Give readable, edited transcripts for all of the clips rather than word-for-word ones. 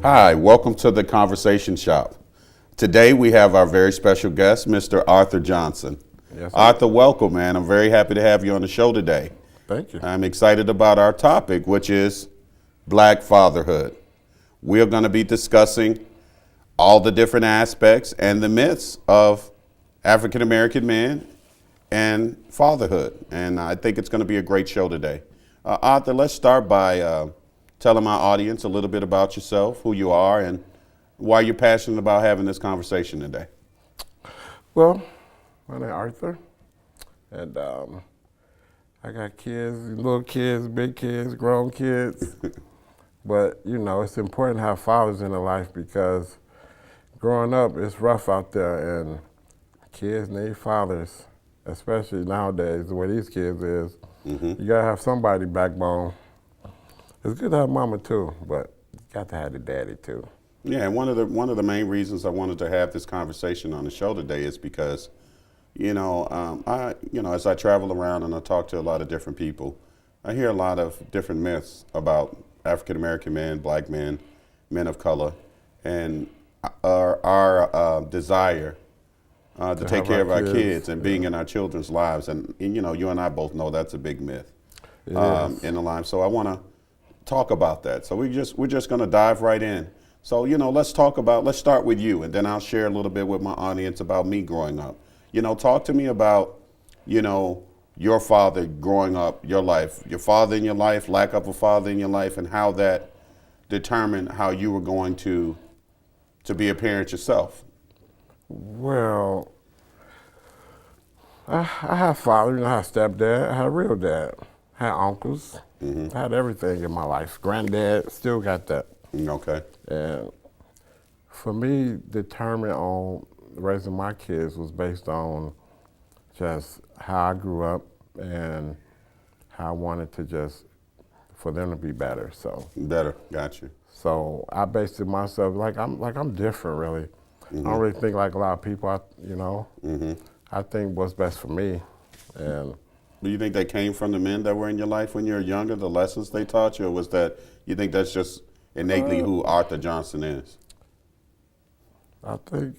Hi, welcome to the Conversation Shop. Today we have our very special guest, Mr. Arthur Johnson. Yes, sir. Arthur, welcome, man. I'm very happy to have you on the show today. Thank you. I'm excited about our topic, which is Black fatherhood. We're going to be discussing all the different aspects and the myths of African American men and fatherhood. And I think it's going to be a great show today. Arthur, let's start by telling my audience a little bit about yourself, who you are, and why you're passionate about having this conversation today. Well, my name is Arthur, and I got kids, little kids, big kids, grown kids. But, you know, it's important to have fathers in their life because growing up, it's rough out there, and kids need fathers, especially nowadays, the way these kids is. You gotta have somebody backbone. It's good to have mama too, but you got to have the daddy too. Yeah, and one of the main reasons I wanted to have this conversation on the show today is because, as I travel around and I talk to a lot of different people, I hear a lot of different myths about African American men, black men, men of color, and our desire to take care of our kids and being in our children's lives. And you and I both know that's a big myth in the life. So I want to talk about that. So we're just going to dive right in. So, let's start with you, and then I'll share a little bit with my audience about me growing up. Talk to me about, your father growing up, your life, your father in your life, lack of a father in your life, and how that determined how you were going to be a parent yourself. Well, I had father, I had stepdad, I had a real dad, I had uncles, I had everything in my life. Granddad, still got that. Okay. And for me, determined on raising my kids was based on just how I grew up and how I wanted to for them to be better. So Better, got you. So I based it myself like I'm different really. I don't really think like a lot of people. I think what's best for me. And Do you think they came from the men that were in your life when you were younger, the lessons they taught you, or was that you think that's just innately who Arthur Johnson is? I think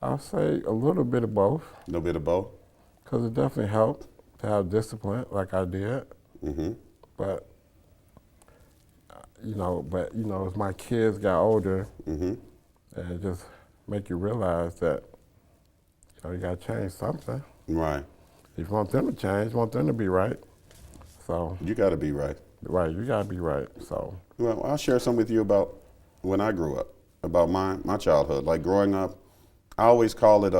I'll say a little bit of both. A little bit of both? Because it definitely helped to have discipline like I did. But as my kids got older, and it just make you realize that you got to change something. Right. If you want them to change, you want them to be right. So You got to be right. right, you got to be right. So Well, I'll share some with you about when I grew up, about my childhood. Like growing up, I always call it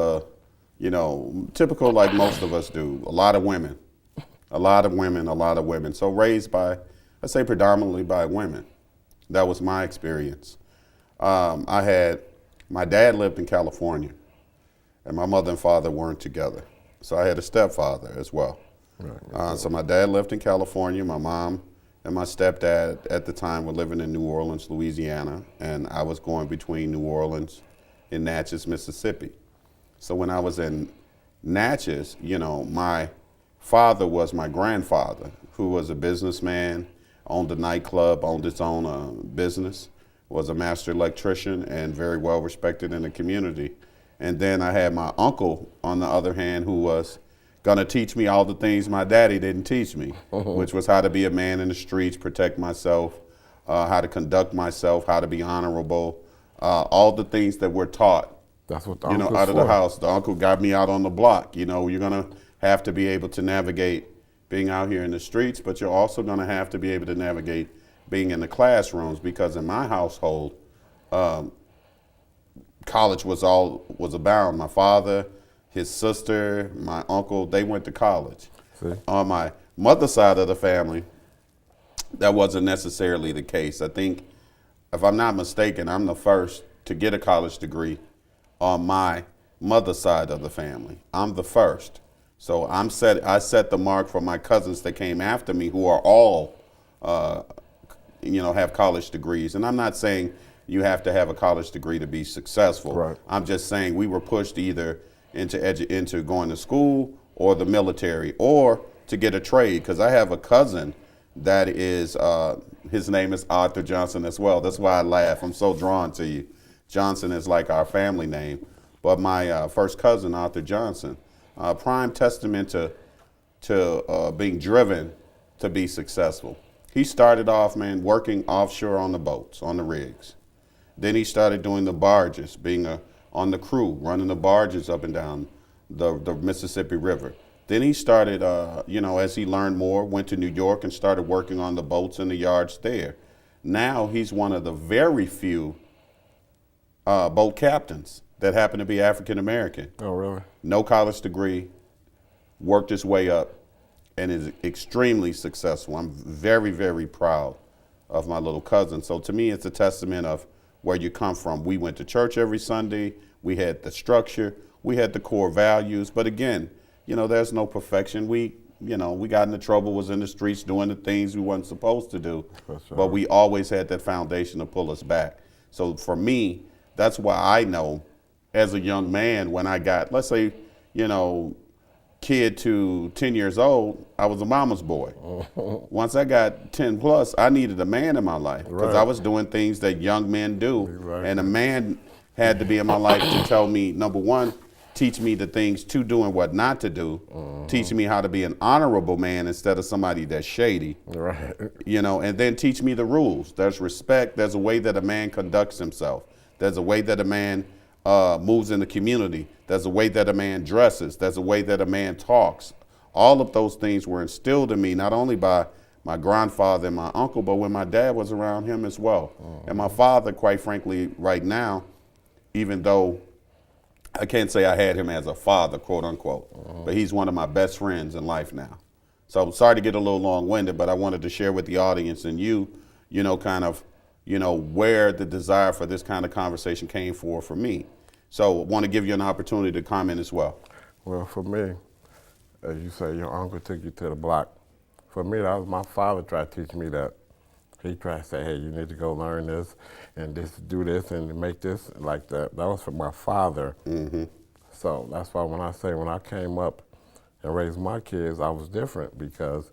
typical like most of us do. A lot of women. So raised by, I say predominantly by women. That was my experience. My dad lived in California, and my mother and father weren't together. So I had a stepfather as well. right. So my dad lived in California. My mom and my stepdad at the time were living in New Orleans, Louisiana, and I was going between New Orleans and Natchez, Mississippi. So when I was in Natchez, my father was my grandfather, who was a businessman, owned a nightclub, owned its own business, was a master electrician, and very well respected in the community. And then I had my uncle, on the other hand, who was going to teach me all the things my daddy didn't teach me, which was how to be a man in the streets, protect myself, how to conduct myself, how to be honorable, all the things that we're taught. That's what the Out of the house. The uncle got me out on the block. You're going to have to be able to navigate being out here in the streets, but you're also going to have to be able to navigate being in the classrooms, because in my household, college was abound. My father, his sister, my uncle, they went to college. See? On my mother's side of the family, that wasn't necessarily the case. I think, if I'm not mistaken, I'm the first to get a college degree on my mother's side of the family. I'm the first. So I set the mark for my cousins that came after me, who are all, have college degrees. And I'm not saying you have to have a college degree to be successful. Right. I'm just saying we were pushed either into going to school or the military or to get a trade. Because I have a cousin that is, his name is Arthur Johnson as well. That's why I laugh. I'm so drawn to you. Johnson is like our family name. But my first cousin, Arthur Johnson, prime testament to being driven to be successful. He started off, man, working offshore on the boats, on the rigs. Then he started doing the barges, being on the crew, running the barges up and down the Mississippi River. Then he started, as he learned more, went to New York and started working on the boats and the yards there. Now he's one of the very few boat captains that happen to be African American. Oh, really? No college degree, worked his way up, and is extremely successful. I'm very, very proud of my little cousin. So to me, it's a testament of where you come from. We went to church every Sunday. We had the structure. We had the core values. But again, there's no perfection. We got into trouble, was in the streets doing the things we weren't supposed to do. Sure. But we always had that foundation to pull us back. So for me, that's why I know as a young man, when I got, let's say, kid to 10 years old, I was a mama's boy. Once I got 10 plus, I needed a man in my life because I was doing things that young men do. Exactly. And a man had to be in my life to tell me, number one, teach me the things to do and what not to do. Teach me how to be an honorable man instead of somebody that's shady. Right. And then teach me the rules. There's respect. There's a way that a man conducts himself. There's a way that a man moves in the community. There's a way that a man dresses. There's a way that a man talks. All of those things were instilled in me, not only by my grandfather and my uncle, but when my dad was around him as well. And my father, quite frankly, right now, even though I can't say I had him as a father, quote unquote, but he's one of my best friends in life now. So I'm sorry to get a little long-winded, but I wanted to share with the audience and you, where the desire for this kind of conversation came for me. So I want to give you an opportunity to comment as well. Well, for me, as you say, your uncle took you to the block. For me, that was my father tried to teach me that. He tried to say, hey, you need to go learn this and do this and make this like that. That was from my father. Mm-hmm. So that's why when I came up and raised my kids, I was different because,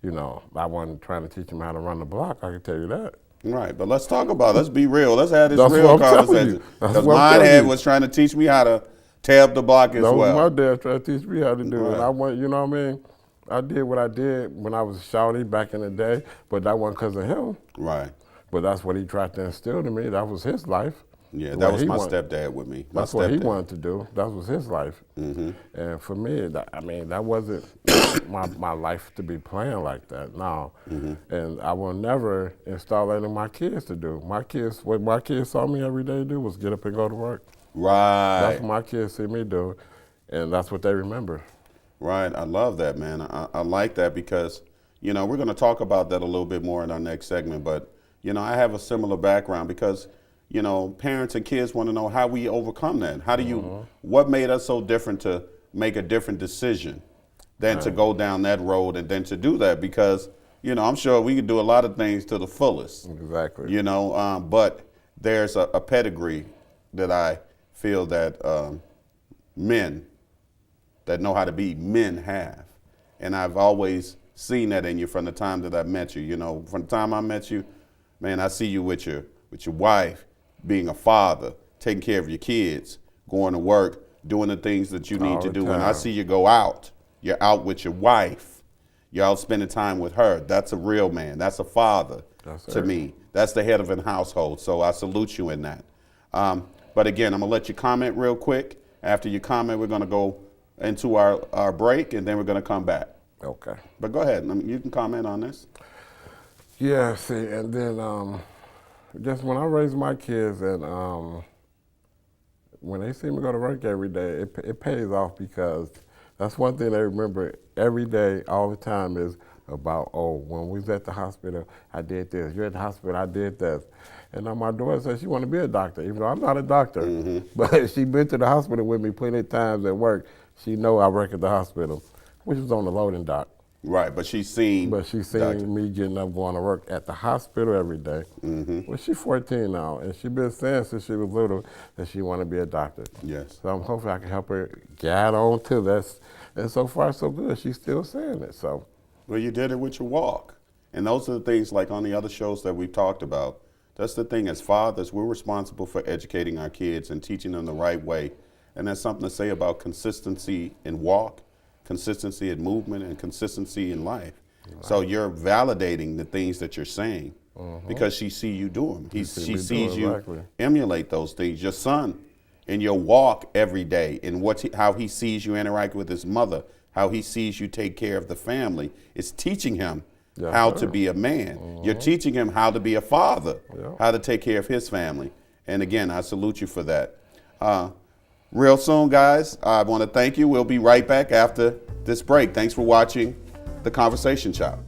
I wasn't trying to teach them how to run the block, I can tell you that. Right, but let's talk about it. Let's be real. Let's have this That's real what I'm telling conversation. you. That's Because what I'm my telling dad you. was trying to teach me how to tear up the block as That was well. my dad trying to teach me how to do it. Right. I want, you know what I mean? I did what I did when I was shawty back in the day, but that wasn't because of him. Right. But that's what he tried to instill in me. That was his life. Yeah, The that way was he my wanted- stepdad with me. That's what he wanted to do. That was his life. Mm-hmm. And for me, that wasn't my life to be playing like that. No. Mm-hmm. And I will never install that in my kids to do. What my kids saw me every day do was get up and go to work. Right. That's what my kids see me do, and that's what they remember. Right. I love that, man. I like that because, we're going to talk about that a little bit more in our next segment. But, I have a similar background because, parents and kids want to know how we overcome that. How do what made us so different to make a different decision than to go down that road and then to do that? Because, I'm sure we could do a lot of things to the fullest. Exactly. But there's a pedigree that I feel that men that know how to be men have. And I've always seen that in you from the time that I met you. From the time I met you, man, I see you with your wife, being a father, taking care of your kids, going to work, doing the things that you need All to the do. When I time. see you go out, you're out with your wife. You're out spending time with her. That's a real man. That's a father to me. That's the head of a household. So I salute you in that. But again, I'm going to let you comment real quick. After you comment, we're going to go into our break, and then we're going to come back. Okay. But go ahead. You can comment on this. Yeah, see, and then just when I raise my kids and when they see me go to work every day, it pays off because that's one thing they remember every day, all the time is about, when we was at the hospital, I did this. You're at the hospital, I did this. And now my daughter says she want to be a doctor, even though I'm not a doctor. Mm-hmm. But she been to the hospital with me plenty of times at work. She know I work at the hospital, which was on the loading dock. Right, but she's seen. But she's seen Doctor. me getting up, going to work at the hospital every day. Mm-hmm. Well, she's 14 now, and she's been saying since she was little that she want to be a doctor. Yes. So I'm hoping I can help her get on to this. And so far, so good. She's still saying it. So. Well, you did it with your walk. And those are the things, like on the other shows that we've talked about. That's the thing, as fathers, we're responsible for educating our kids and teaching them the right way. And there's something to say about consistency in walk, consistency in movement, and consistency in life. Right. So you're validating the things that you're saying because she see you do them. She sees you emulate those things. Your son, in your walk every day, in how he sees you interact with his mother, how he sees you take care of the family, is teaching him how to be a man. You're teaching him how to be a father, how to take care of his family. And again, I salute you for that. Real soon, guys, I want to thank you. We'll be right back after this break. Thanks for watching The Conversation Shop.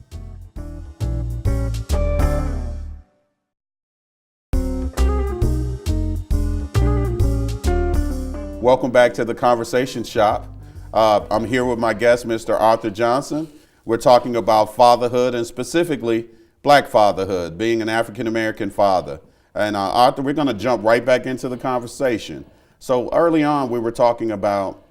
Welcome back to The Conversation Shop. I'm here with my guest, Mr. Arthur Johnson. We're talking about fatherhood and specifically black fatherhood, being an African-American father. And Arthur, we're going to jump right back into the conversation. So early on, we were talking about,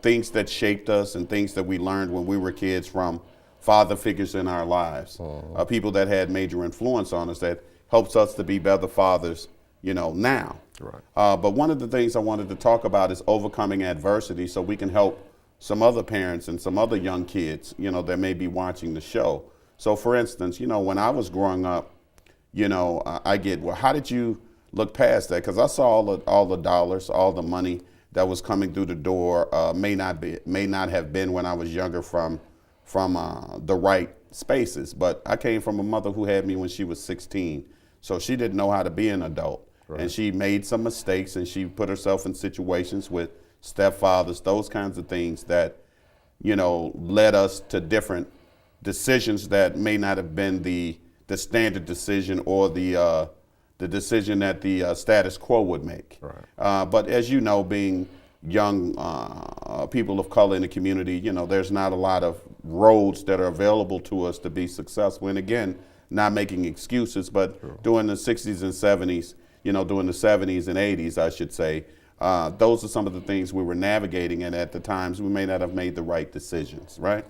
things that shaped us and things that we learned when we were kids from father figures in our lives, people that had major influence on us that helps us to be better fathers, now. Right. But one of the things I wanted to talk about is overcoming adversity so we can help some other parents and some other young kids, that may be watching the show. So for instance, when I was growing up, I get, well, how did you look past that? Because I saw all the dollars, all the money that was coming through the door may not have been when I was younger from the right spaces. But I came from a mother who had me when she was 16, so she didn't know how to be an adult, and she made some mistakes, and she put herself in situations with stepfathers, those kinds of things that led us to different decisions that may not have been the standard decision or the decision that the status quo would make. Right. But as you know, being young people of color in the community, there's not a lot of roads that are available to us to be successful. And again, not making excuses, but during the 60s and 70s, during the 70s and 80s, I should say, those are some of the things we were navigating, and at the times we may not have made the right decisions, right?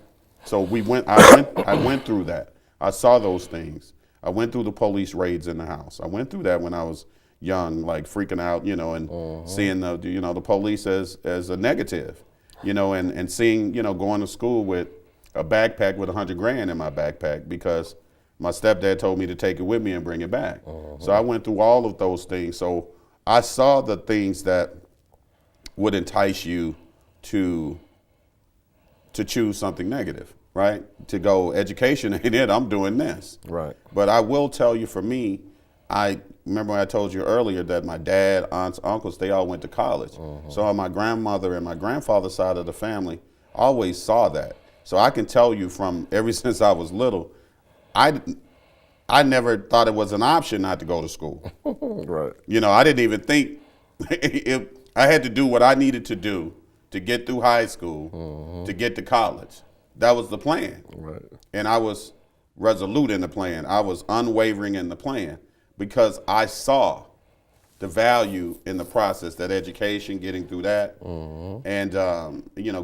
So I went through that. I saw those things. I went through the police raids in the house. I went through that when I was young, like freaking out, and seeing the police as a negative, and seeing, going to school with a backpack with $100,000 in my backpack because my stepdad told me to take it with me and bring it back. So I went through all of those things. So I saw the things that would entice you to choose something negative, right? To go, education ain't it, I'm doing this. Right. But I will tell you, for me, I remember when I told you earlier that my dad, aunts, uncles, they all went to college. So on my grandmother and my grandfather's side of the family, I always saw that. So I can tell you from ever since I was little, I never thought it was an option not to go to school. Right. I didn't even think I had to do what I needed to do to get through high school, to get to college. That was the plan. Right. And I was resolute in the plan. I was unwavering in the plan because I saw the value in the process, that education, getting through that, and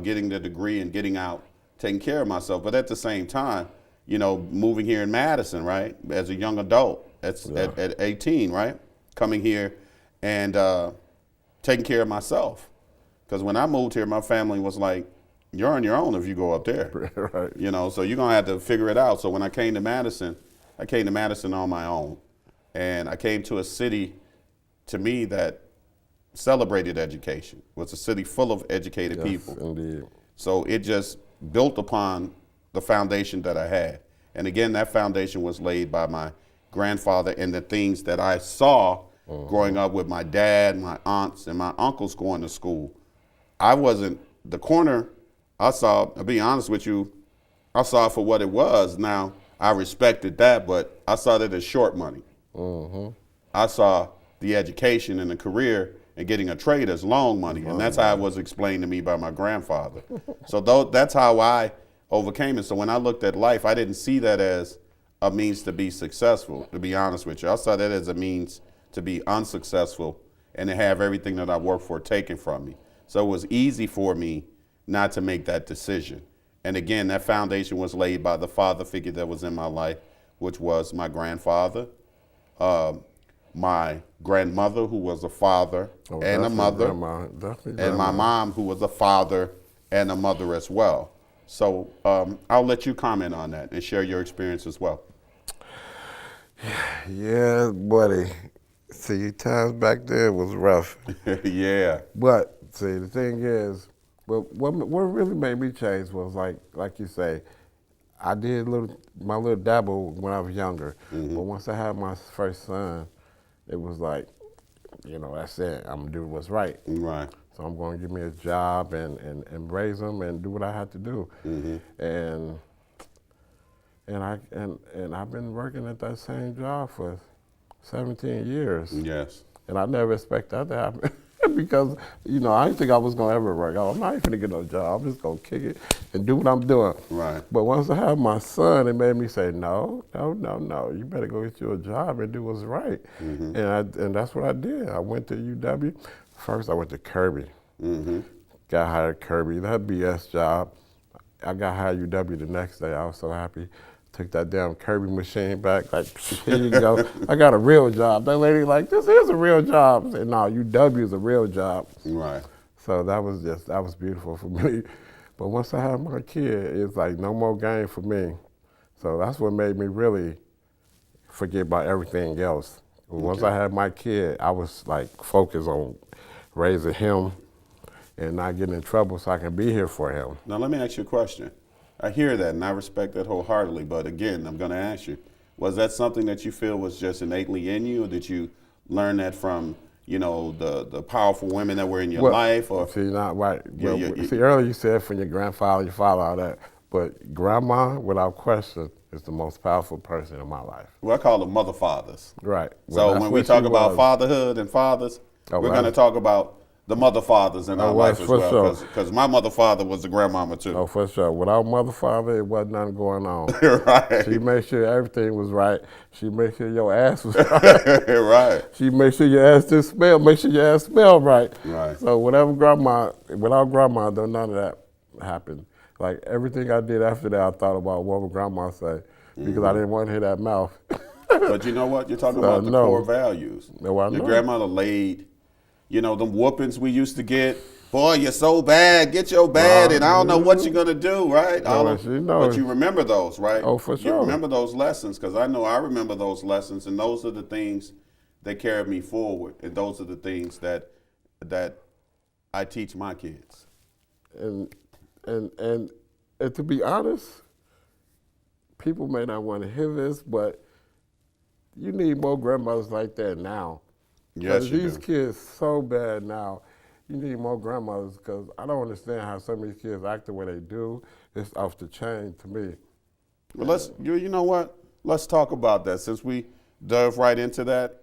getting the degree and getting out, taking care of myself. But at the same time, moving here in Madison, right, as a young adult, at 18, right, coming here and taking care of myself. Because when I moved here, my family was like, you're on your own if you go up there. Right. So you're going to have to figure it out. So when I came to Madison on my own. And I came to a city, to me, that celebrated education. It was a city full of educated people. Indeed. So it just built upon the foundation that I had. And again, that foundation was laid by my grandfather and the things that I saw growing up with my dad, my aunts, and my uncles going to school. I wasn't, the corner I saw, I'll be honest with you, I saw it for what it was. Now, I respected that, but I saw that as short money. I saw the education and the career and getting a trade as long money. And that's how it was explained to me by my grandfather. So that's how I overcame it. So when I looked at life, I didn't see that as a means to be successful, to be honest with you. I saw that as a means to be unsuccessful and to have everything that I worked for taken from me. So it was easy for me not to make that decision. And again, that foundation was laid by the father figure that was in my life, which was my grandfather, uh, my grandmother, who was a father and a mother, and my mom, who was a father and a mother as well. So I'll let you comment on that and share your experience as well. Yeah, buddy. See, times back then was rough. Yeah. But see, the thing is, what really made me change was like you say, I did my little dabble when I was younger. But once I had my first son, it was like, that's it. I'm gonna do what's right. Right. So I'm going to give me a job and raise them and do what I had to do. And I've been working at that same job for 17 years. Yes. And I never expected that to happen because, I didn't think I was going to ever work. I'm not even going to get no job. I'm just going to kick it and do what I'm doing. Right. But once I had my son, it made me say, no. You better go get you a job and do what's right. And that's what I did. I went to UW. First, I went to Kirby. Got hired at Kirby. That BS job. I got hired at UW the next day. I was so happy. Took that damn Kirby machine back. Like, here you go. I got a real job. That lady like, this is a real job. I said, no, UW is a real job. Right. So that was beautiful for me. But once I had my kid, it's like no more game for me. So that's what made me really forget about everything else. Once I had my kid, I was like focused on raising him and not getting in trouble so I can be here for him. Now let me ask you a question. I hear that and I respect that wholeheartedly, but again, I'm going to ask you, was that something that you feel was just innately in you, or did you learn that from, the powerful women that were in your life? Or see, not right. See, earlier you said from your grandfather, your father, all that, but grandma, without question, is the most powerful person in my life. Well, I call them mother fathers. Right. So when we talk about fatherhood and fathers, we're going to talk about the mother fathers in our life as well. Because my mother father was a grandmama too. Oh, for sure. Without mother father, it wasn't nothing going on. Right. She made sure everything was right. She made sure your ass was right. Right. She made sure your ass didn't smell. Make sure your ass smelled right. Right. So without grandma, none of that happened. Like everything I did after that, I thought about what would grandma say because I didn't want to hear that mouth. But you know what? You're talking about the core values. No, your grandmother laid, them whoopings we used to get. Boy, you're so bad. Get your bad, and I don't know what you're gonna do, right? But you remember those, right? Oh, for sure. You remember those lessons, because I know I remember those lessons, and those are the things that carried me forward, and those are the things that I teach my kids. And to be honest, people may not want to hear this, but you need more grandmothers like that now. Yes, you these do. kids so bad now. You need more grandmothers because I don't understand how some of these kids act the way they do. It's off the chain to me. Well, you know what? Let's talk about that. Since we dove right into that,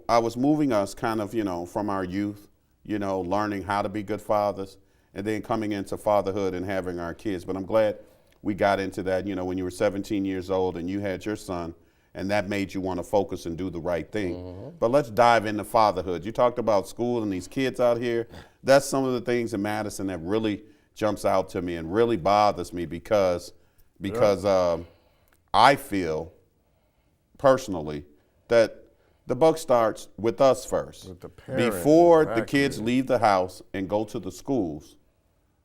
I was moving us kind of, from our youth, learning how to be good fathers, and then coming into fatherhood and having our kids. But I'm glad we got into that, when you were 17 years old and you had your son, and that made you want to focus and do the right thing. But let's dive into fatherhood. You talked about school and these kids out here. That's some of the things in Madison that really jumps out to me and really bothers me because I feel personally that the buck starts with us first. With the parents, before exactly. the kids leave the house and go to the schools,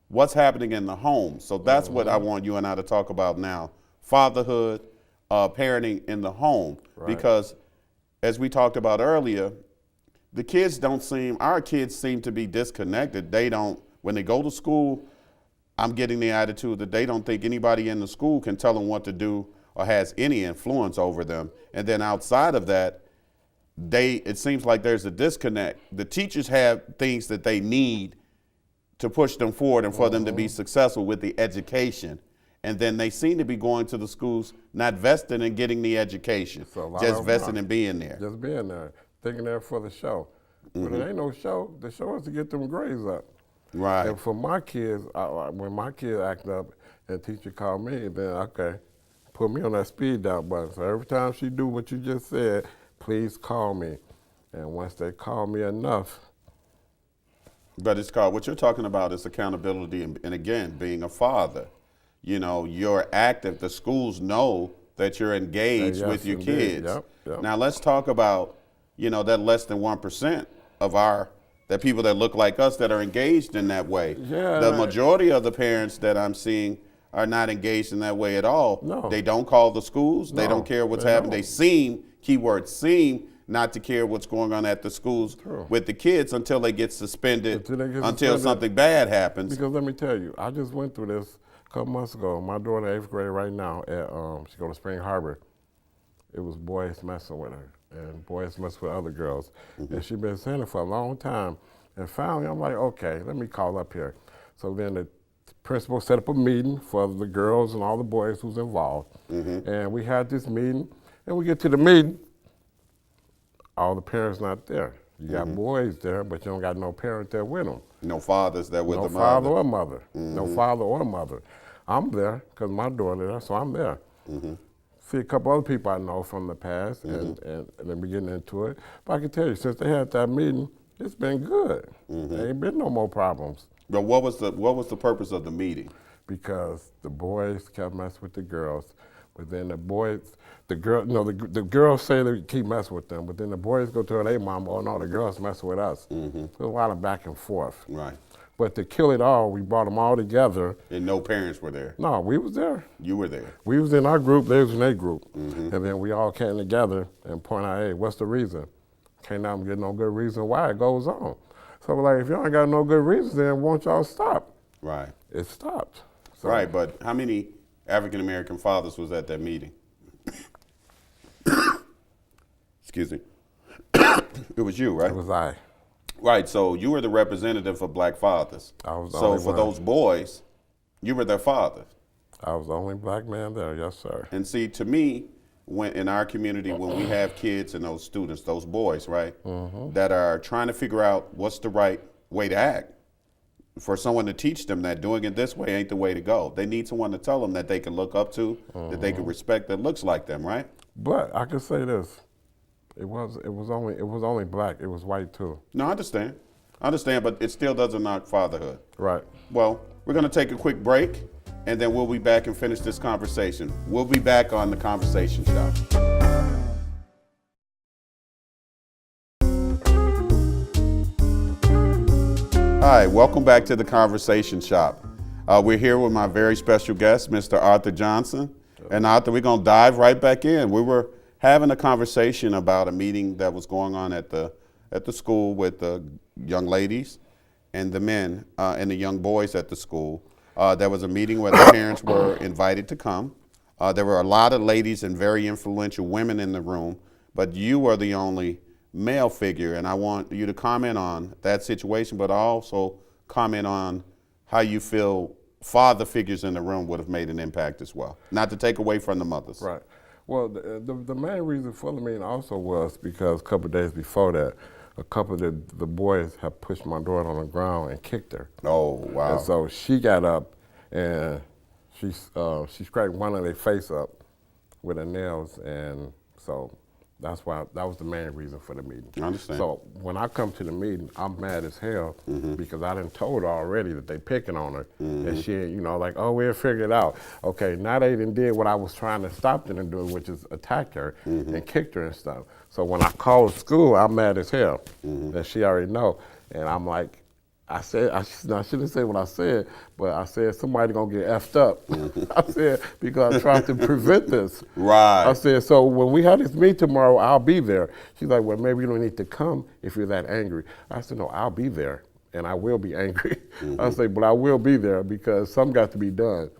what's happening in the home? So that's what I want you and I to talk about now. Fatherhood, parenting in the home. Right. Because as we talked about earlier, our kids seem to be disconnected. When they go to school, I'm getting the attitude that they don't think anybody in the school can tell them what to do or has any influence over them. And then outside of that, it seems like there's a disconnect. The teachers have things that they need to push them forward and for them to be successful with the education. And then they seem to be going to the schools, not vested in getting the education, just vested in being there. Just being there, thinking there for the show. But it ain't no show. The show is to get them grades up. Right. And for my kids, when my kids act up and the teacher called me, then okay, put me on that speed dial button. So every time she do what you just said, please call me. And once they call me enough. But what you're talking about is accountability and again, being a father. you're active. The schools know that you're engaged Yes, with your indeed. kids. Yep. Now let's talk about, that less than 1% of that people that look like us that are engaged in that way. Yeah, The majority of the parents that I'm seeing are not engaged in that way at all. No. They don't call the schools. They No, don't care what's they happening. don't. They seem, keyword seem, not to care what's going on at the schools True. with the kids until they get suspended, Until they get until suspended. something bad happens. Because let me tell you, I just went through this a couple months ago. My daughter, 8th grade right now, she go to Spring Harbor. It was boys messing with her, and boys messing with other girls. And she been saying it for a long time. And finally, I'm like, okay, let me call up here. So then the principal set up a meeting for the girls and all the boys who's involved. And we had this meeting, and we get to the meeting, all the parents not there. You got boys there, but you don't got no parent there with them. No fathers there with No the father mother. or mother. No father or mother. I'm there because my daughter there, so I'm there. See a couple other people I know from the past, and then we getting into it. But I can tell you, since they had that meeting, it's been good. There ain't been no more problems. But what was the purpose of the meeting? Because the boys kept messing with the girls, but then the girls say they keep messing with them, but then the boys go to their mom, oh no, the girls messing with us. There's a lot of back and forth. Right. But to kill it all, we brought them all together. And no parents were there. No, we was there. You were there. We was in our group, they was in their group. And then we all came together and point out, hey, what's the reason? Can't now get no good reason why it goes on. So we're like, if y'all ain't got no good reason, then won't y'all stop? Right. It stopped. So, Right, but how many African American fathers was at that meeting? Excuse me. It was you, right? it was I. Right, so you were the representative for black fathers. I was the so only for one. those boys, you were their father. I was the only black man there, yes, sir. And see, to me, when in our community, when we have kids and those students, those boys, right, that are trying to figure out what's the right way to act, for someone to teach them that doing it this way ain't the way to go. They need someone to tell them that they can look up to, that they can respect, that looks like them, right? But I can say this, it was only black, it was white too. No, I understand. But it still doesn't knock fatherhood. Right. Well, we're going to take a quick break, and then we'll be back and finish this conversation. We'll be back on The Conversation Shop. Hi, welcome back to The Conversation Shop. We're here with my very special guest, Mr. Arthur Johnson. And Arthur, we're going to dive right back in. We were having a conversation about a meeting that was going on at the school with the young ladies and the men and the young boys at the school. There was a meeting where the parents were invited to come. There were a lot of ladies and very influential women in the room, but you were the only male figure, and I want you to comment on that situation, but also comment on how you feel father figures in the room would have made an impact as well, not to take away from the mothers. Right. Well, the main reason for the meeting also was because a couple of days before that, a couple of the boys had pushed my daughter on the ground and kicked her. Oh, wow. And so she got up and she scraped one of their face up with her nails, and so that was the main reason for the meeting. I understand. So when I come to the meeting, I'm mad as hell because I done told her already that they picking on her, and she, like, oh, we'll figure it out. Okay, now they done did what I was trying to stop them from doing, which is attack her and kicked her and stuff. So when I called school, I'm mad as hell, and she already know. And I'm like, I shouldn't say what I said, but I said somebody gonna get effed up. I said, because I tried to prevent this. Right. I said, so when we have this meet tomorrow, I'll be there. She's like, well, maybe you don't need to come if you're that angry. I said, no, I'll be there, and I will be angry. I said, but I will be there because something got to be done.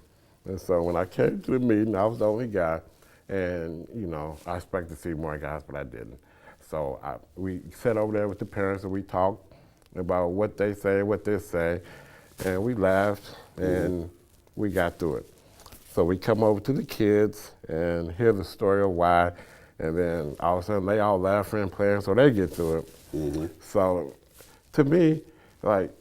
And so when I came to the meeting, I was the only guy, and I expected to see more guys, but I didn't. So we sat over there with the parents and we talked about what they say, what they say, and we laughed and we got through it. So we come over to the kids and hear the story of why, and then all of a sudden they all laughing and playing, so they get to it. So to me, like,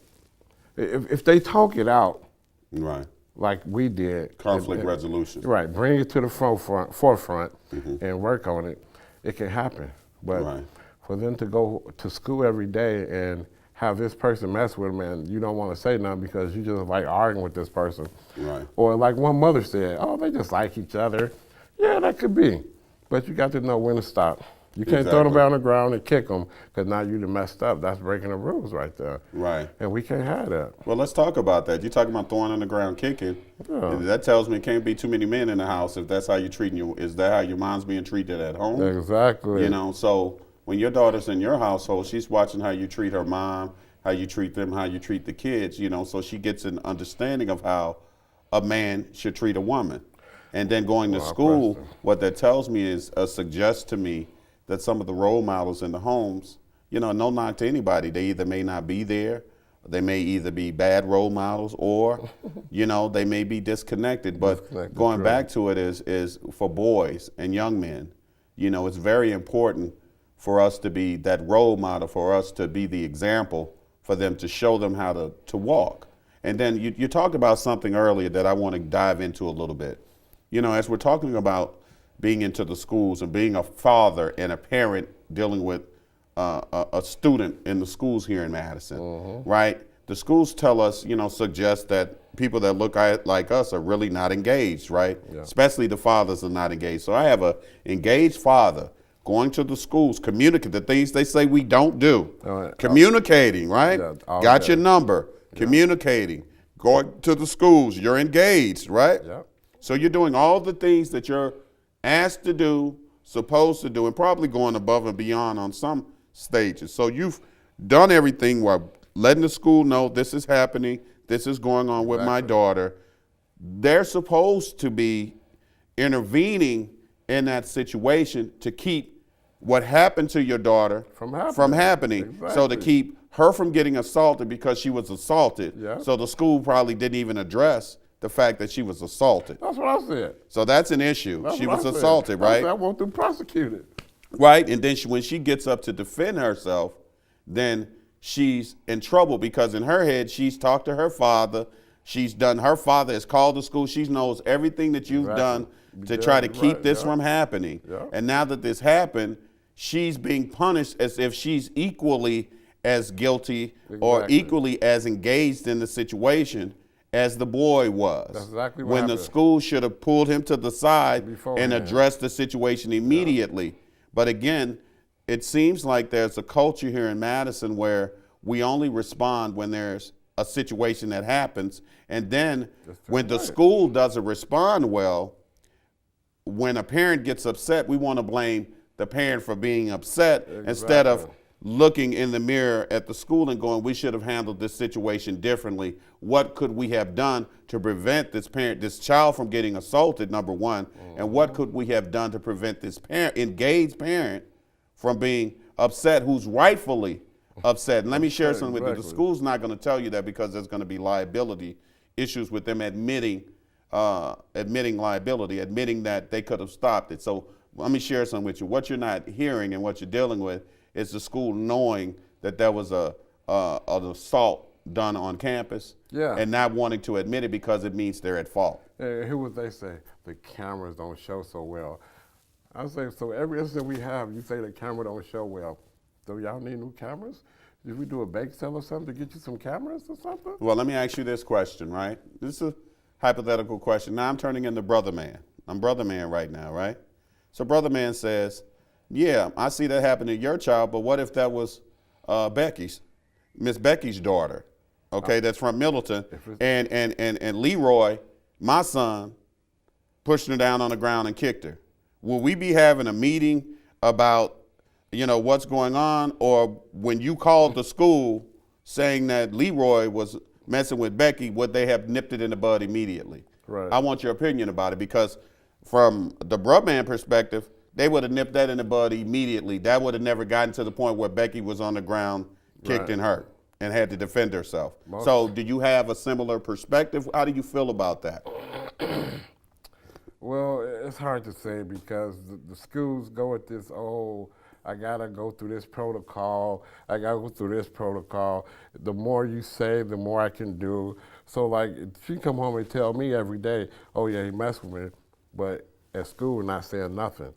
if they talk it out, Right. like we did. Conflict resolution. Right, bring it to the forefront and work on it, it can happen. But Right. for them to go to school every day and have this person mess with him and you don't want to say nothing because you just like arguing with this person. Right. Or like one mother said, oh, they just like each other. Yeah, that could be. But you got to know when to stop. You can't throw them on the ground and kick them because now you done messed up. That's breaking the rules right there. Right. And we can't have that. Well, let's talk about that. You're talking about throwing on the ground, kicking. Yeah. That tells me it can't be too many men in the house if that's how you're treating you. Is that how your mom's being treated at home? Exactly. You know, so when your daughter's in your household, she's watching how you treat her mom, how you treat them, how you treat the kids, you know, so she gets an understanding of how a man should treat a woman. And then going to school, what that tells me is, suggests to me that some of the role models in the homes, you know, no knock to anybody, they either may not be there, they may either be bad role models, or, you know, they may be disconnected. But going back to it is for boys and young men, you know, it's very important for us to be that role model, for us to be the example, for them to show them how to walk. And then you talked about something earlier that I want to dive into a little bit. You know, as we're talking about being into the schools and being a father and a parent dealing with a student in the schools here in Madison, right? The schools tell us, you know, suggest that people that look like us are really not engaged, right? Yeah. Especially the fathers are not engaged. So I have a engaged father going to the schools, communicate the things they say we don't do, communicating, right? Yeah, got your number, communicating, going to the schools, you're engaged, right? Yeah. So you're doing all the things that you're asked to do, supposed to do, and probably going above and beyond on some stages. So you've done everything while letting the school know this is happening, this is going on with my daughter. They're supposed to be intervening in that situation to keep what happened to your daughter from happening. Exactly. So to keep her from getting assaulted because she was assaulted. Yeah. So the school probably didn't even address the fact that she was assaulted. That's what I said. So that's an issue. She was assaulted, right? I want them prosecuted. Right, and then when she gets up to defend herself, then she's in trouble because in her head, she's talked to her father. Her father has called the school. She knows everything that you've done to try to keep this from happening. Yeah. And now that this happened, she's being punished as if she's equally as guilty or equally as engaged in the situation as the boy was. That's exactly what when happened. The school should have pulled him to the side and addressed the situation immediately. Yeah. But again, it seems like there's a culture here in Madison where we only respond when there's a situation that happens. And then when the school doesn't respond well, when a parent gets upset, we want to blame the parent for being upset instead of looking in the mirror at the school and going, we should have handled this situation differently. What could we have done to prevent this child from getting assaulted, number one, and what could we have done to prevent this engaged parent from being upset, who's rightfully upset? And let me share something with you. The school's not going to tell you that because there's going to be liability issues with them admitting liability, admitting that they could have stopped it. So let me share something with you. What you're not hearing and what you're dealing with is the school knowing that there was an assault done on campus and not wanting to admit it because it means they're at fault. Here's what they say: the cameras don't show so well. I say, so every incident we have, you say the camera don't show well. Do y'all need new cameras? Did we do a bake sale or something to get you some cameras or something? Well, let me ask you this question, right? This is a hypothetical question. Now I'm turning into Brother Man. I'm Brother Man right now, right? So Brother Man says, yeah, I see that happen to your child, but what if that was Miss Becky's daughter, okay, that's from Middleton, and Leroy, my son, pushed her down on the ground and kicked her? Will we be having a meeting about, you know, what's going on? Or when you called the school saying that Leroy was messing with Becky, would they have nipped it in the bud immediately? Right. I want your opinion about it, because from the Brubman perspective, they would have nipped that in the bud immediately. That would have never gotten to the point where Becky was on the ground, kicked and hurt, and had to defend herself. So do you have a similar perspective? How do you feel about that? Well, it's hard to say because the schools go with this, I gotta go through this protocol, I gotta go through this protocol. The more you say, the more I can do. So like, she come home and tell me every day, oh yeah, he messed with me, but at school we're not saying nothing.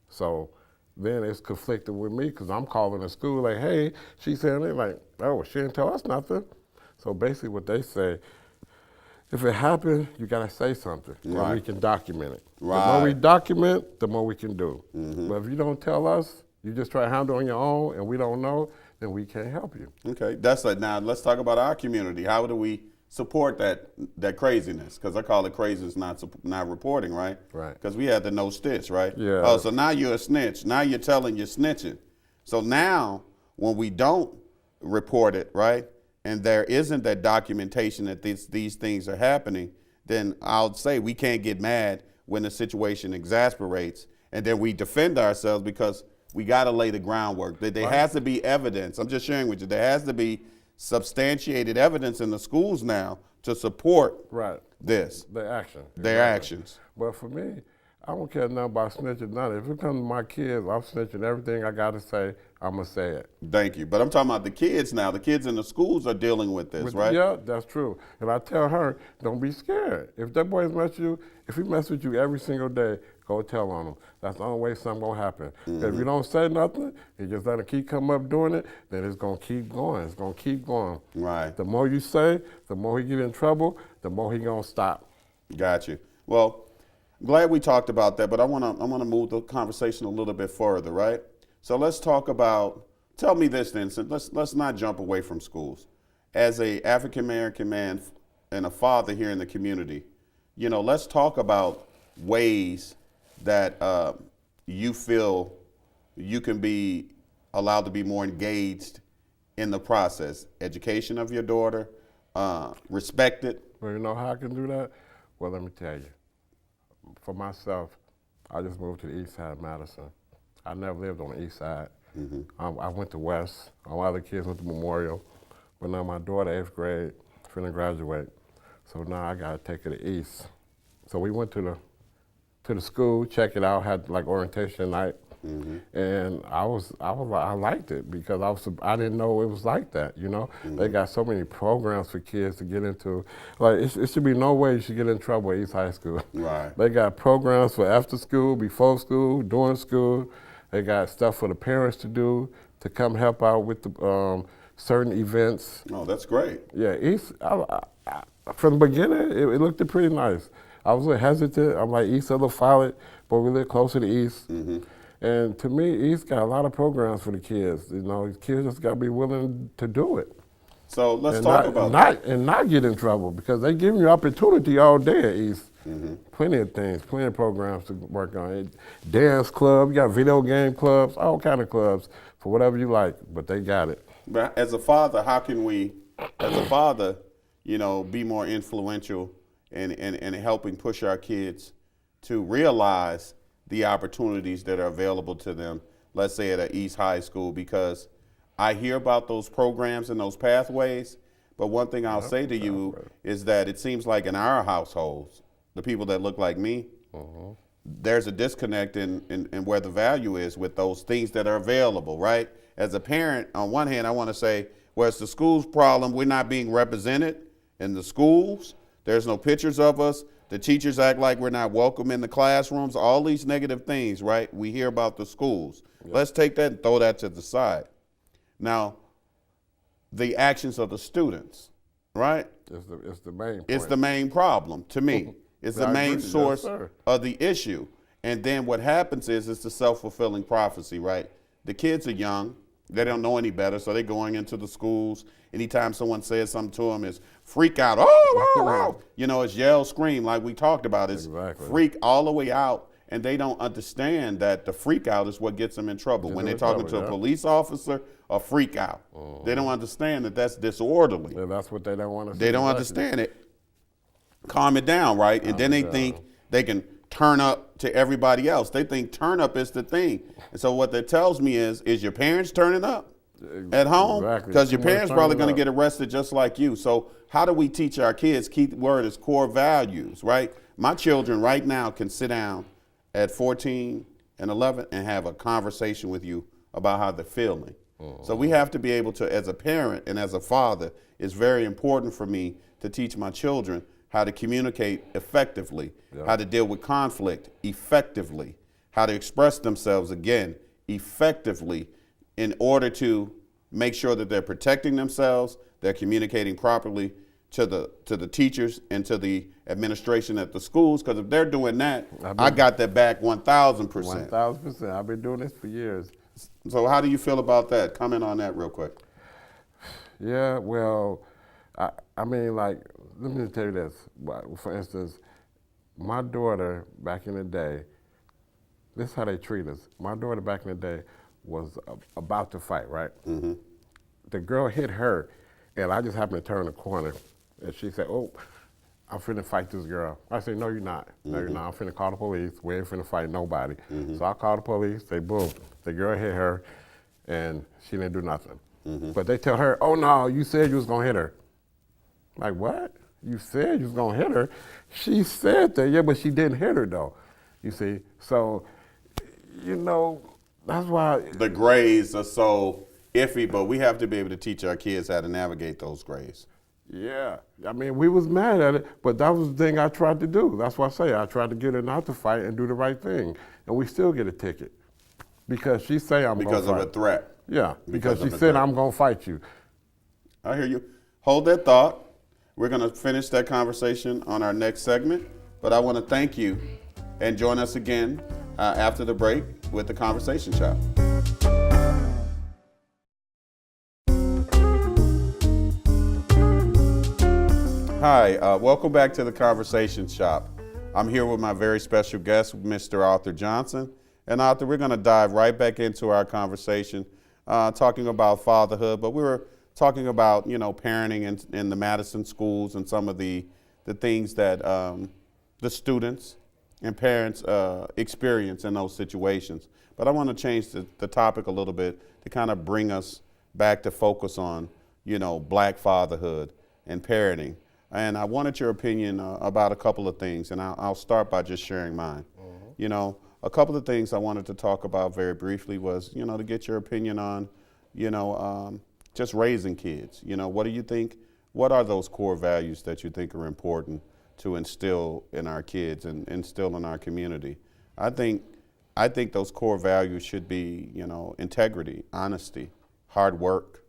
So then it's conflicting with me because I'm calling the school like, hey, she said it. Like, oh, she didn't tell us nothing. So basically what they say, if it happened, you got to say something, and we can document it. Right. The more we document, the more we can do. But if you don't tell us, you just try to handle it on your own, and we don't know, then we can't help you. Okay, now let's talk about our community. How do we support that craziness? Because I call it craziness, not reporting, right? Right. Because we had the no stitch, right? Yeah. Oh, so now you're a snitch. Now you're telling you're snitching. So now when we don't report it, right, and there isn't that documentation that these things are happening, then I'll say we can't get mad when the situation exasperates, and then we defend ourselves because we got to lay the groundwork. There has to be evidence. I'm just sharing with you. There has to be substantiated evidence in the schools now to support this. Their action. Their actions. But for me, I don't care nothing about snitching, nothing. If it comes to my kids, I'm snitching everything I got to say, I'm going to say it. Thank you. But I'm talking about the kids now. The kids in the schools are dealing with this, right? Yeah, that's true. And I tell her, don't be scared. If that boy mess with you, if he mess with you every single day, go tell on him. That's the only way something going to happen. If you don't say nothing, you just let him keep coming up doing it, then it's going to keep going. It's going to keep going. Right. The more you say, the more he get in trouble, the more he going to stop. Got you. Well, glad we talked about that, but I want to move the conversation a little bit further, right? So let's talk about. Tell me this, then. So let's not jump away from schools. As a African American man and a father here in the community, let's talk about ways that you feel you can be allowed to be more engaged in the process. Education of your daughter, respected. Well, you know how I can do that? Well, let me tell you. For myself, I just moved to the east side of Madison. I never lived on the east side. I went to West. All other kids went to Memorial. But now my daughter, 8th grade, finna graduate. So now I gotta take her to East. So we went to the school, check it out, had like orientation night. And I liked it because I didn't know it was like that, They got so many programs for kids to get into. Like it should be no way you should get in trouble at East High School. Right. They got programs for after school, before school, during school. They got stuff for the parents to do, to come help out with the certain events. Oh, that's great. Yeah, East, from the beginning, it looked pretty nice. I was a little hesitant. I'm like, East a little solid, but we live closer to East. And to me, East got a lot of programs for the kids. Kids just got to be willing to do it. So let's talk about that. And not get in trouble because they give you opportunity all day at East. Plenty of things, plenty of programs to work on. Dance club, you got video game clubs, all kind of clubs for whatever you like, but they got it. But as a father, how can we, be more influential in helping push our kids to realize the opportunities that are available to them, let's say at an East High School, because I hear about those programs and those pathways, but one thing I'll say to you is that it seems like in our households, the people that look like me, there's a disconnect in where the value is with those things that are available, right? As a parent, on one hand, I want to say, well, it's the school's problem. We're not being represented in the schools. There's no pictures of us. The teachers act like we're not welcome in the classrooms. All these negative things, right? We hear about the schools. Let's take that and throw that to the side. Now, the actions of the students, right? It's the main point. It's the main problem to me. It's the main source of the issue. And then what happens is it's the self-fulfilling prophecy, right? The kids are young. They don't know any better, so they're going into the schools. Anytime someone says something to them, it's freak out. Oh. It's yell, scream, like we talked about. It's freak all the way out, and they don't understand that the freak out is what gets them in trouble. When they're talking to a police officer, a freak out. They don't understand that that's disorderly. Yeah, that's what they don't want to see. They don't understand it. Calm it down, right? And then they think they can turn up to everybody else. They think turn up is the thing. And so what that tells me is your parents turning up at home? Because your parents probably going to get arrested just like you. So how do we teach our kids, key word is core values, right? My children right now can sit down at 14 and 11 and have a conversation with you about how they're feeling. So we have to be able to, as a parent and as a father, it's very important for me to teach my children how to communicate effectively, how to deal with conflict effectively, how to express themselves, again, effectively in order to make sure that they're protecting themselves, they're communicating properly to the teachers and to the administration at the schools? Because if they're doing that, I got that back 1,000%. 1,000%. I've been doing this for years. So how do you feel about that? Comment on that real quick. Yeah, well, I mean, like, let me tell you this. For instance, my daughter back in the day, this is how they treat us. My daughter back in the day was about to fight, right? Mm-hmm. The girl hit her, and I just happened to turn the corner, and she said, "Oh, I'm finna fight this girl." I said, "No, you're not. No, you're not. I'm finna call the police. We ain't finna fight nobody." Mm-hmm. So I called the police. They boom. The girl hit her, and she didn't do nothing. Mm-hmm. But they tell her, "Oh no, you said you was gonna hit her." Like, what? You said you was gonna hit her? She said that, yeah, but she didn't hit her though. You see, so you know that's why the grades are so iffy. But we have to be able to teach our kids how to navigate those grades. Yeah, I mean, we was mad at it, but that was the thing I tried to do. That's why I say I tried to get her not to fight and do the right thing, and we still get a ticket because she say I'm because gonna of fight. a threat. Yeah, because she said I'm gonna fight you. I hear you. Hold that thought. We're gonna finish that conversation on our next segment, but I want to thank you and join us again after the break with the Conversation Shop. Hi, welcome back to the Conversation Shop. I'm here with my very special guest, Mr. Arthur Johnson. And Arthur, we're going to dive right back into our conversation, talking about fatherhood, but we were talking about, parenting in the Madison schools and some of the things that the students and parents experience in those situations. But I want to change the topic a little bit to kind of bring us back to focus on, Black fatherhood and parenting. And I wanted your opinion about a couple of things, and I'll start by just sharing mine. Mm-hmm. A couple of things I wanted to talk about very briefly was, to get your opinion on, just raising kids. What do you think? What are those core values that you think are important to instill in our kids and instill in our community? I think those core values should be, integrity, honesty, hard work,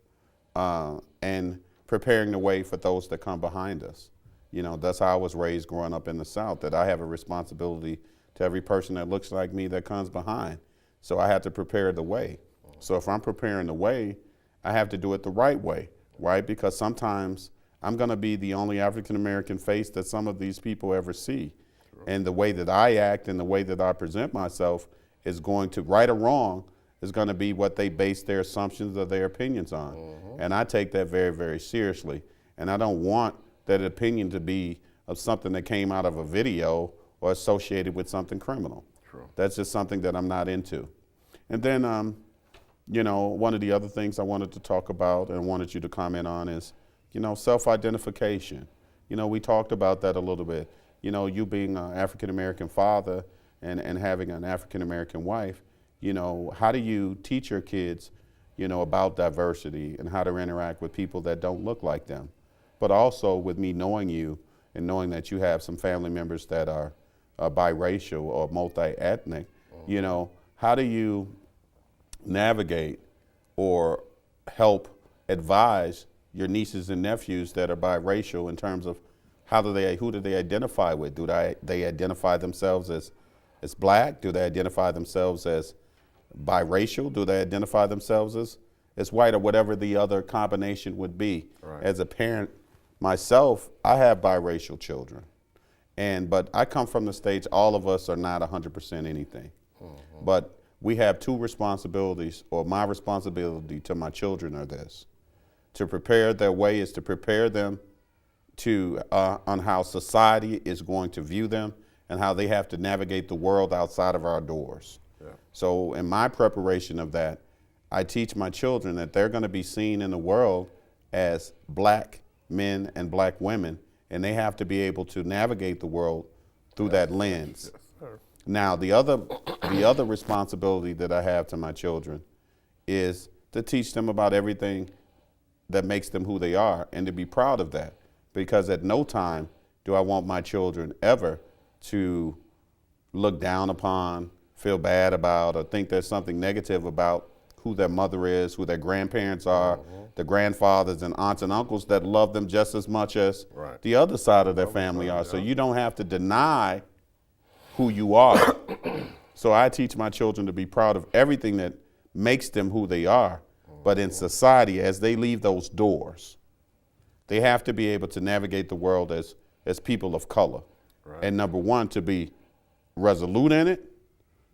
and preparing the way for those that come behind us. That's how I was raised growing up in the South, that I have a responsibility to every person that looks like me that comes behind. So I had to prepare the way. So if I'm preparing the way, I have to do it the right way, right? Because sometimes I'm gonna be the only African-American face that some of these people ever see. Sure. And the way that I act and the way that I present myself is going to, right or wrong, is gonna be what they base their assumptions or their opinions on. Mm-hmm. And I take that very, very seriously. And I don't want that opinion to be of something that came out of a video or associated with something criminal. True. That's just something that I'm not into. And then, one of the other things I wanted to talk about and wanted you to comment on is, self-identification. We talked about that a little bit. You being an African-American father and having an African-American wife, how do you teach your kids, about diversity and how to interact with people that don't look like them? But also with me knowing you and knowing that you have some family members that are biracial or multi-ethnic, how do you navigate or help advise your nieces and nephews that are biracial in terms of who do they identify with? Do they identify themselves as black? Do they identify themselves as biracial? Do they identify themselves as white or whatever the other combination would be? Right. As a parent myself, I have biracial children. But I come from the States, all of us are not 100% anything. Mm-hmm. But we have two responsibilities, or my responsibility to my children are this. To prepare their way is to prepare them on how society is going to view them and how they have to navigate the world outside of our doors. Yeah. So in my preparation of that, I teach my children that they're going to be seen in the world as black men and black women, and they have to be able to navigate the world through that lens. Yes, sir. Now, the other responsibility that I have to my children is to teach them about everything that makes them who they are and to be proud of that. Because at no time do I want my children ever to look down upon, feel bad about or think there's something negative about who their mother is, who their grandparents are, the grandfathers and aunts and uncles that love them just as much as the other side of their family are. So you don't have to deny who you are. So I teach my children to be proud of everything that makes them who they are. But in society, as they leave those doors, they have to be able to navigate the world as people of color. And number one, to be resolute in it,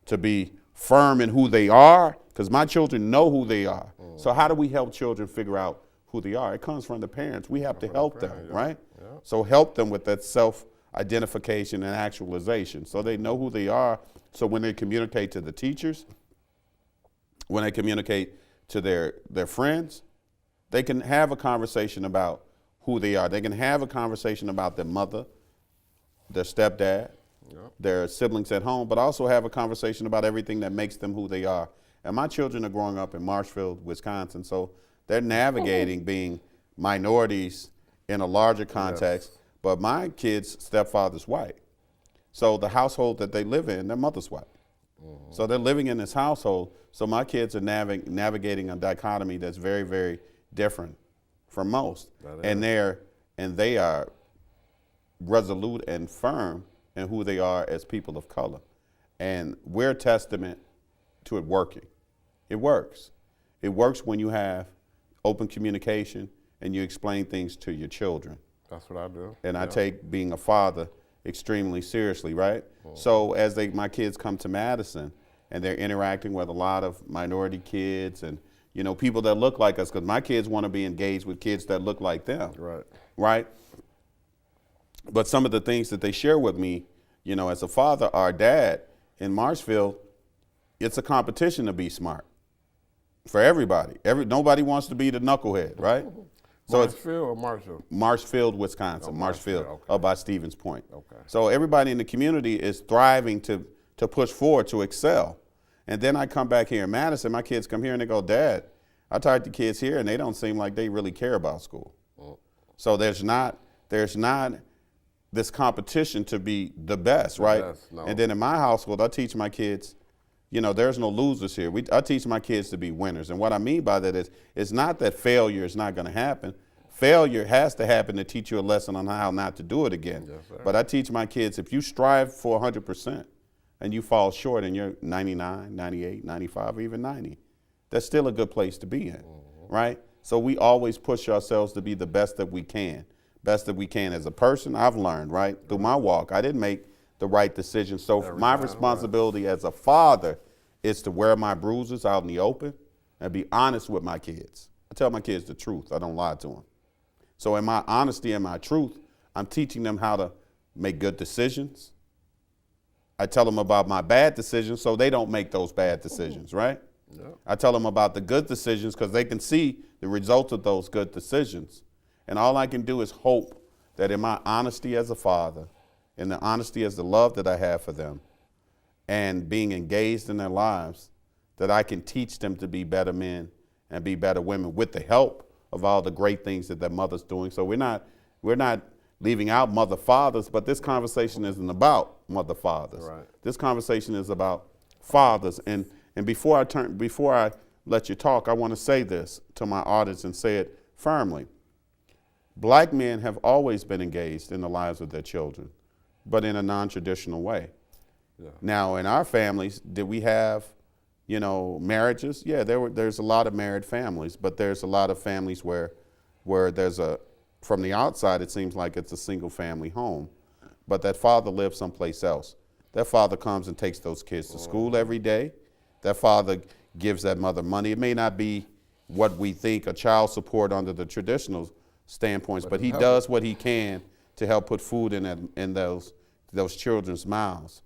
to be firm in who they are, because my children know who they are. So how do we help children figure out who they are? It comes from the parents. We have to help them, right? So help them with that self-identification and actualization so they know who they are. So when they communicate to the teachers, when they communicate to their friends, they can have a conversation about who they are. They can have a conversation about their mother, their stepdad, their siblings at home, but also have a conversation about everything that makes them who they are. And my children are growing up in Marshfield, Wisconsin, so they're navigating being minorities in a larger context, but my kid's stepfather's white. So the household that they live in, their mother's white. So they're living in this household, so my kids are navigating a dichotomy that's very, very different from most. And they are resolute and firm in who they are as people of color. And we're a testament to it working. It works. It works when you have open communication and you explain things to your children. That's what I do. And I take being a father extremely seriously, right? So as my kids come to Madison and they're interacting with a lot of minority kids and, you know, people that look like us, because my kids want to be engaged with kids that look like them. Right? But some of the things that they share with me, you know, as a father, our dad in Marshfield, it's a competition to be smart for everybody. Nobody wants to be the knucklehead, right? So Marshfield or Marshall? Marshfield, Wisconsin. Marshfield, okay. up by Stevens Point. Okay. So everybody in the community is thriving to push forward, to excel. And then I come back here in Madison, my kids come here and they go, Dad, I talk to kids here and they don't seem like they really care about school. So there's not this competition to be the best, right? No. And then in my household, I teach my kids, you know, there's no losers here. I teach my kids to be winners. And what I mean by that is, it's not that failure is not going to happen. Failure has to happen to teach you a lesson on how not to do it again. But I teach my kids, if you strive for 100% and you fall short and you're 99, 98, 95, or even 90, that's still a good place to be in, right? So we always push ourselves to be the best that we can. Best that we can as a person. I've learned, right, through my walk, I didn't make the right decision. So my responsibility as a father is to wear my bruises out in the open and be honest with my kids. I tell my kids the truth. I don't lie to them. So in my honesty and my truth, I'm teaching them how to make good decisions. I tell them about my bad decisions so they don't make those bad decisions, right? I tell them about the good decisions because they can see the result of those good decisions. And all I can do is hope that in my honesty as a father, in the honesty as the love that I have for them, and being engaged in their lives, that I can teach them to be better men and be better women with the help of all the great things that their mother's doing. So we're not leaving out mother fathers, but this conversation isn't about mother fathers. This conversation is about fathers. And before I let you talk, I want to say this to my audience and say it firmly. Black men have always been engaged in the lives of their children, but in a non-traditional way. Now, in our families, did we have, you know, marriages? Yeah, there's a lot of married families, but there's a lot of families where from the outside, it seems like it's a single family home, but that father lives someplace else. That father comes and takes those kids to school every day. That father gives that mother money. It may not be what we think a child support under the traditional standpoints, but he does what he can to help put food in those children's mouths.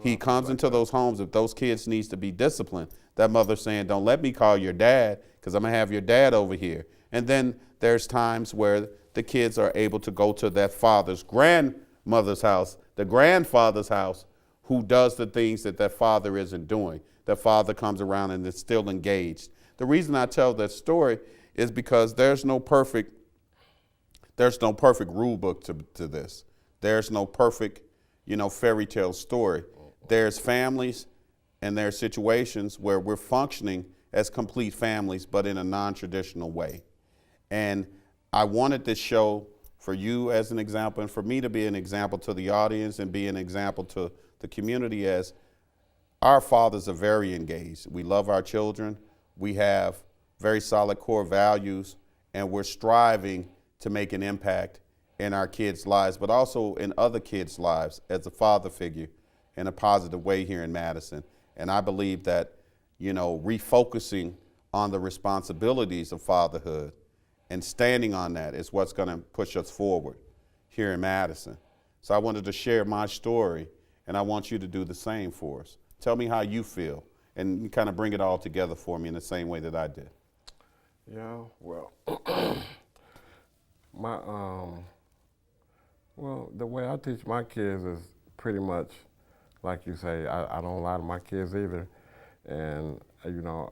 He comes into those homes. If those kids needs to be disciplined, that mother's saying, don't let me call your dad because I'm going to have your dad over here. And then there's times where the kids are able to go to that father's grandmother's house, the grandfather's house, who does the things that father isn't doing. That father comes around and is still engaged. The reason I tell that story is because there's no perfect rule book to this. There's no perfect, fairy tale story. There's families and there are situations where we're functioning as complete families, but in a non-traditional way. And I wanted this show for you as an example, and for me to be an example to the audience and be an example to the community, as our fathers are very engaged. We love our children. We have very solid core values, and we're striving to make an impact in our kids' lives, but also in other kids' lives as a father figure in a positive way here in Madison. And I believe that, refocusing on the responsibilities of fatherhood and standing on that is what's going to push us forward here in Madison. So I wanted to share my story, and I want you to do the same for us. Tell me how you feel, and kind of bring it all together for me in the same way that I did. Yeah, well, the way I teach my kids is pretty much, like you say, I don't lie to my kids either. And,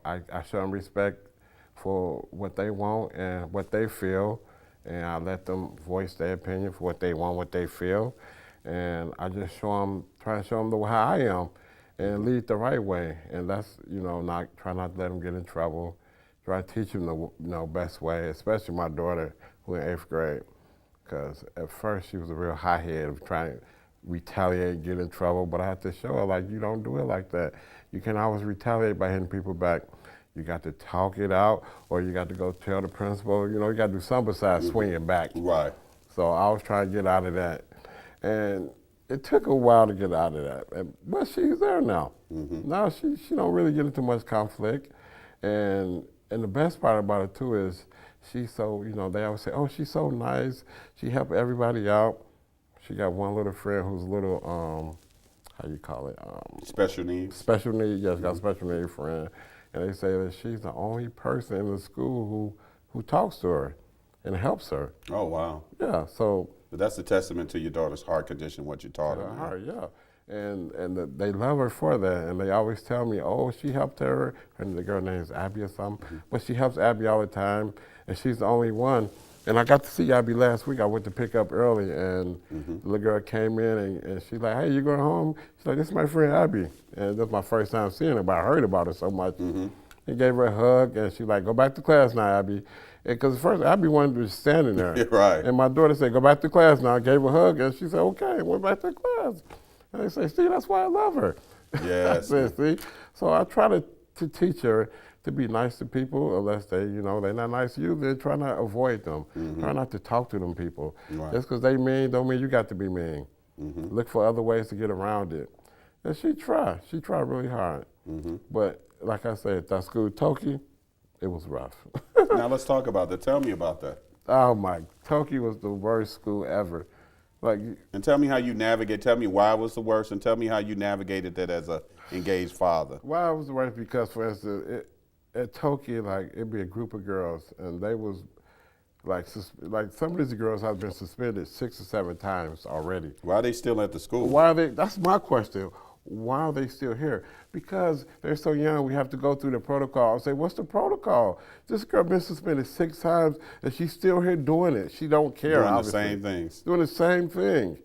I show them respect for what they want and what they feel, and I let them voice their opinion for what they want, what they feel. And I just try to show them how I am and lead the right way. And that's, try not to let them get in trouble. Try to teach them the best way, especially my daughter who in 8th grade. Because at first she was a real hothead of trying to retaliate, get in trouble, but I had to show her, you don't do it like that. You can't always retaliate by hitting people back. You got to talk it out, or you got to go tell the principal, you got to do something besides swinging back. Right. So I was trying to get out of that. And it took a while to get out of that, but she's there now. Mm-hmm. Now she don't really get into much conflict. And the best part about it too is she's so, they always say, oh, she's so nice. She helped everybody out. She got one little friend who's a little, how you call it? Special needs? Special needs, yes, got a special needs friend. And they say that she's the only person in the school who talks to her and helps her. Oh, wow. Yeah, so. But that's a testament to your daughter's heart condition, what you taught her. Her, yeah. And they love her for that. And they always tell me, oh, she helped her. And the girl name is Abby or something. Mm-hmm. But she helps Abby all the time. And she's the only one. And I got to see Abby last week. I went to pick up early, and the little girl came in, and she's like, hey, you going home? She's like, this is my friend Abby. And that's my first time seeing her, but I heard about her so much. Mm-hmm. He gave her a hug, and she's like, go back to class now, Abby. Because at first, Abby wanted to be standing there. Right. And my daughter said, go back to class now. I gave her a hug, and she said, okay, went back to class. And I say, see, that's why I love her. Yes. I said, see? So I try to teach her to be nice to people, unless they're not nice to you, then try not to avoid them. Mm-hmm. Try not to talk to them people. Right. Just because they mean don't mean you got to be mean. Mm-hmm. Look for other ways to get around it. And she tried really hard. Mm-hmm. But like I said, that school, Toki, it was rough. Now let's talk about that. Tell me about that. Oh my, Toki was the worst school ever. And tell me how you navigate, tell me why it was the worst, and tell me how you navigated that as a engaged father. Why it was the worst? Because, for instance, at Toki, it'd be a group of girls, and they was some of these girls have been suspended 6 or 7 times already. Why are they still at the school? That's my question. Why are they still here? Because they're so young, we have to go through the protocol. I say, what's the protocol? This girl been suspended 6 times, and she's still here doing it. She don't care, doing obviously. The same things. Doing the same thing.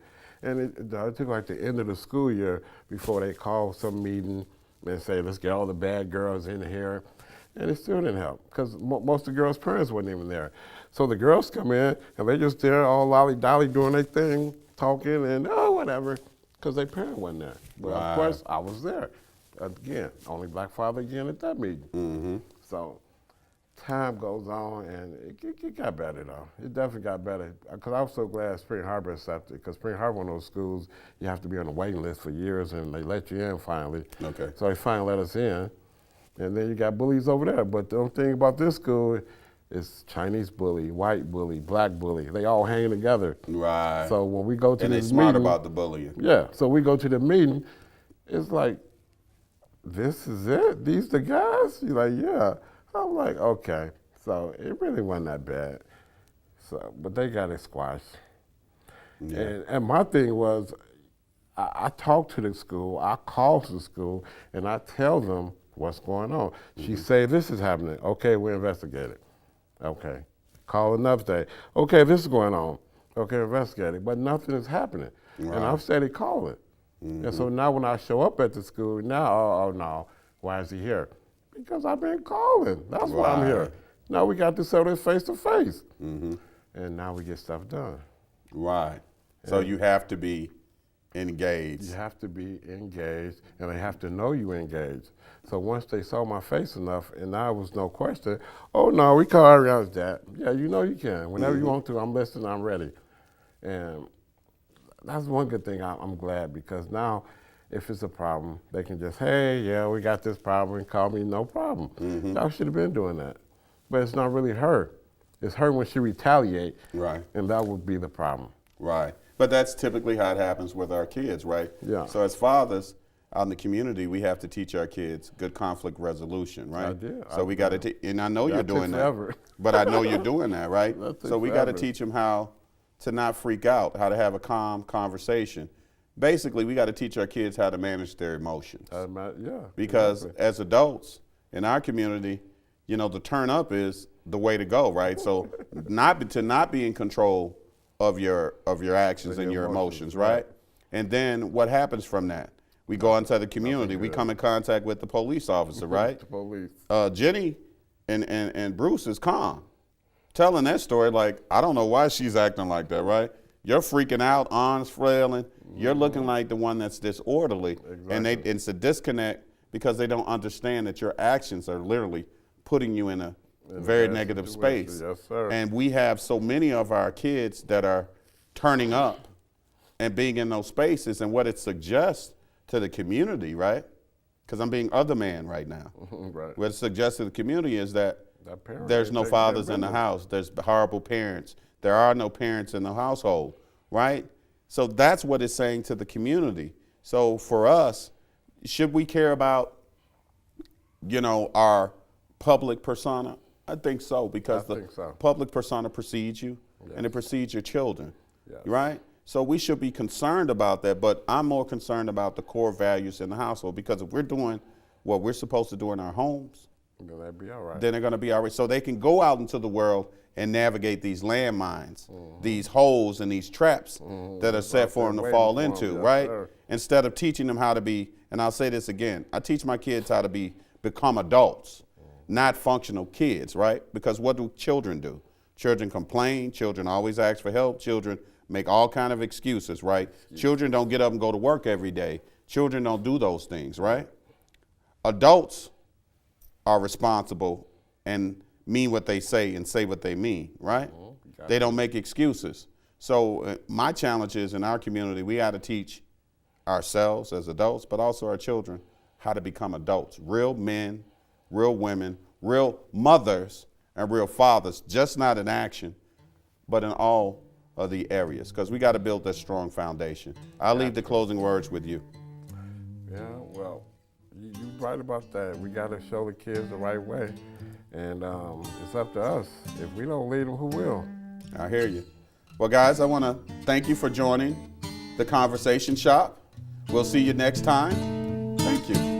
And it took the end of the school year before they called some meeting and say, let's get all the bad girls in here. And it still didn't help, because most of the girls' parents wasn't even there. So the girls come in, and they just there all lolly-dolly doing their thing, talking, and whatever, because their parent wasn't there. But Of course, I was there. Again, only black father again at that meeting. Mm-hmm. So time goes on, and it got better, though. It definitely got better, because I was so glad Spring Harbor accepted, because Spring Harbor, one of those schools, you have to be on the waiting list for years, and they let you in finally. Okay. So they finally let us in. And then you got bullies over there. But the only thing about this school is Chinese bully, white bully, black bully. They all hang together. Right. So when we go to and this they're smart meeting, about the bullying. Yeah. So we go to the meeting, it's like, this is it? These the guys? You're like, yeah. I'm like, okay. So it really wasn't that bad. So, but they got it squashed. Yeah. And my thing was, I talk to the school, I call to the school, and I tell them what's going on. Mm-hmm. She say this is happening. Okay, we investigate it. Okay. Call another day. Okay, this is going on. Okay, investigate it. But nothing is happening. Right. And I've steady calling. And so now when I show up at the school, now, oh no, why is he here? Because I've been calling. That's why I'm here. Now we got to settle this face to face. And now we get stuff done. Right. So you have to be engaged. You have to be engaged, and they have to know you engaged. So once they saw my face enough, and now was no question, oh no, we call around that. Yeah, you know you can. Whenever you want to, I'm listening, I'm ready. And that's one good thing. I'm glad, because now if it's a problem, they can just, hey, yeah, we got this problem, and call me, no problem. I should have been doing that. But it's not really her. It's her when she retaliate, Right. And that would be the problem. Right. But that's typically how it happens with our kids, right? Yeah. So as fathers out in the community, we have to teach our kids good conflict resolution, right? I did. So we got to, and I know you're doing that, forever. but I know you're doing that, right? So we got to forever. teach them how to not freak out, how to have a calm conversation. Basically, we got to teach our kids how to manage their emotions. Yeah. Because exactly. as adults in our community, you know, the turn up is the way to go, right? So to not be in control of your actions and your emotions, right? And then what happens from that? We go into the community. We come in contact with the police officer, right? The police. Jenny and Bruce is calm, telling that story like, I don't know why she's acting like that, right? You're freaking out, arms flailing. You're looking like the one that's disorderly. Exactly. And it's a disconnect because they don't understand that your actions are literally putting you in a very negative space. Yes, sir. And we have so many of our kids that are turning up and being in those spaces, and what it suggests to the community, right? Because I'm being other man right now. Right. What it suggests to the community is that there's no take fathers their in the business. house. There's horrible parents. There are no parents in the household, right? So that's what it's saying to the community. So for us, should we care about, you know, our public persona? I think so, because the public persona precedes you, and it precedes your children, right? So we should be concerned about that, but I'm more concerned about the core values in the household, because if we're doing what we're supposed to do in our homes, then they'll be all right. then they're going to be all right. So they can go out into the world and navigate these landmines, these holes and these traps that are set for them to fall into, right? Instead of teaching them how to be, and I'll say this again, I teach my kids how to become adults, not functional kids, right? Because what do children do? Children complain, children always ask for help, children make all kind of excuses, right? Children don't get up and go to work every day. Children don't do those things, right? Adults are responsible and mean what they say and say what they mean, right? They don't make excuses. So my challenge is, in our community, we got to teach ourselves as adults, but also our children, how to become adults, real men, real women, real mothers, and real fathers, just not in action, but in all of the areas, because we got to build that strong foundation. I'll leave the closing words with you. Yeah, well, you're right about that. We got to show the kids the right way, and it's up to us. If we don't lead them, who will? I hear you. Well, guys, I want to thank you for joining the Conversation Shop. We'll see you next time. Thank you.